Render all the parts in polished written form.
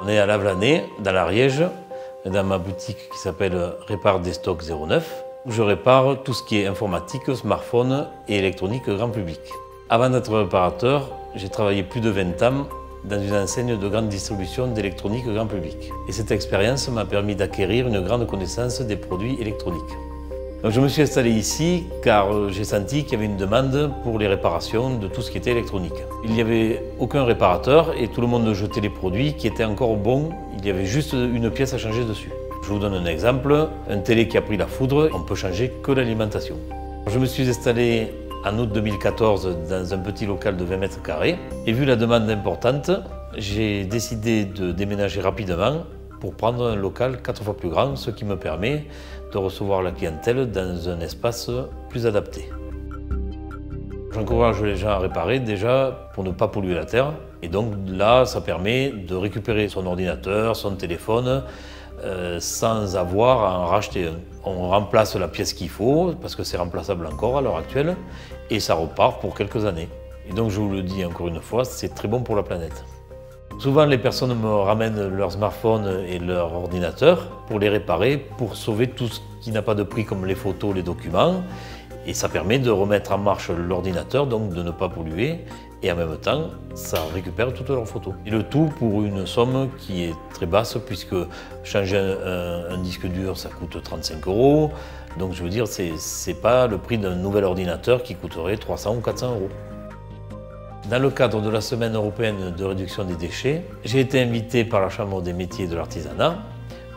On est à Lavelanet, dans l'Ariège, dans ma boutique qui s'appelle Répare des stocks 09, où je répare tout ce qui est informatique, smartphone et électronique grand public. Avant d'être réparateur, j'ai travaillé plus de 20 ans dans une enseigne de grande distribution d'électronique grand public. Et cette expérience m'a permis d'acquérir une grande connaissance des produits électroniques. Donc je me suis installé ici car j'ai senti qu'il y avait une demande pour les réparations de tout ce qui était électronique. Il n'y avait aucun réparateur et tout le monde jetait les produits qui étaient encore bons. Il y avait juste une pièce à changer dessus. Je vous donne un exemple. Un télé qui a pris la foudre, on peut changer que l'alimentation. Je me suis installé en août 2014 dans un petit local de 20 mètres carrés. Et vu la demande importante, j'ai décidé de déménager rapidement pour prendre un local 4 fois plus grand, ce qui me permet de recevoir la clientèle dans un espace plus adapté. J'encourage les gens à réparer déjà pour ne pas polluer la terre. Et donc là, ça permet de récupérer son ordinateur, son téléphone, sans avoir à en racheter un. On remplace la pièce qu'il faut, parce que c'est remplaçable encore à l'heure actuelle, et ça repart pour quelques années. Et donc je vous le dis encore une fois, c'est très bon pour la planète. Souvent, les personnes me ramènent leur smartphone et leur ordinateur pour les réparer, pour sauver tout ce qui n'a pas de prix comme les photos, les documents. Et ça permet de remettre en marche l'ordinateur, donc de ne pas polluer. Et en même temps, ça récupère toutes leurs photos. Et le tout pour une somme qui est très basse, puisque changer un disque dur, ça coûte 35 €. Donc je veux dire, c'est pas le prix d'un nouvel ordinateur qui coûterait 300 ou 400 €. Dans le cadre de la Semaine européenne de réduction des déchets, j'ai été invité par la Chambre des métiers et de l'artisanat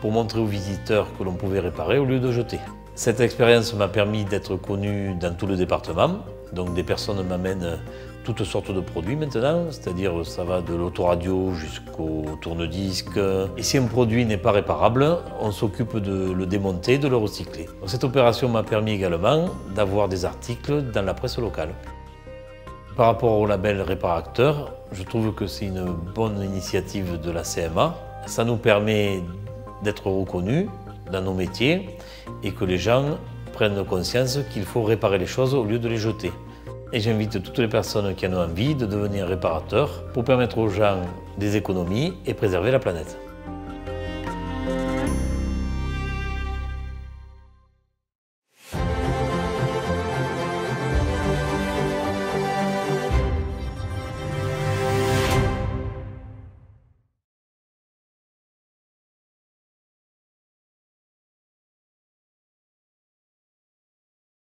pour montrer aux visiteurs que l'on pouvait réparer au lieu de jeter. Cette expérience m'a permis d'être connu dans tout le département. Donc des personnes m'amènent toutes sortes de produits maintenant, c'est-à-dire ça va de l'autoradio jusqu'au tourne-disque. Et si un produit n'est pas réparable, on s'occupe de le démonter, de le recycler. Donc cette opération m'a permis également d'avoir des articles dans la presse locale. Par rapport au label Réparateur, je trouve que c'est une bonne initiative de la CMA. Ça nous permet d'être reconnus dans nos métiers et que les gens prennent conscience qu'il faut réparer les choses au lieu de les jeter. Et j'invite toutes les personnes qui en ont envie de devenir réparateurs pour permettre aux gens des économies et préserver la planète.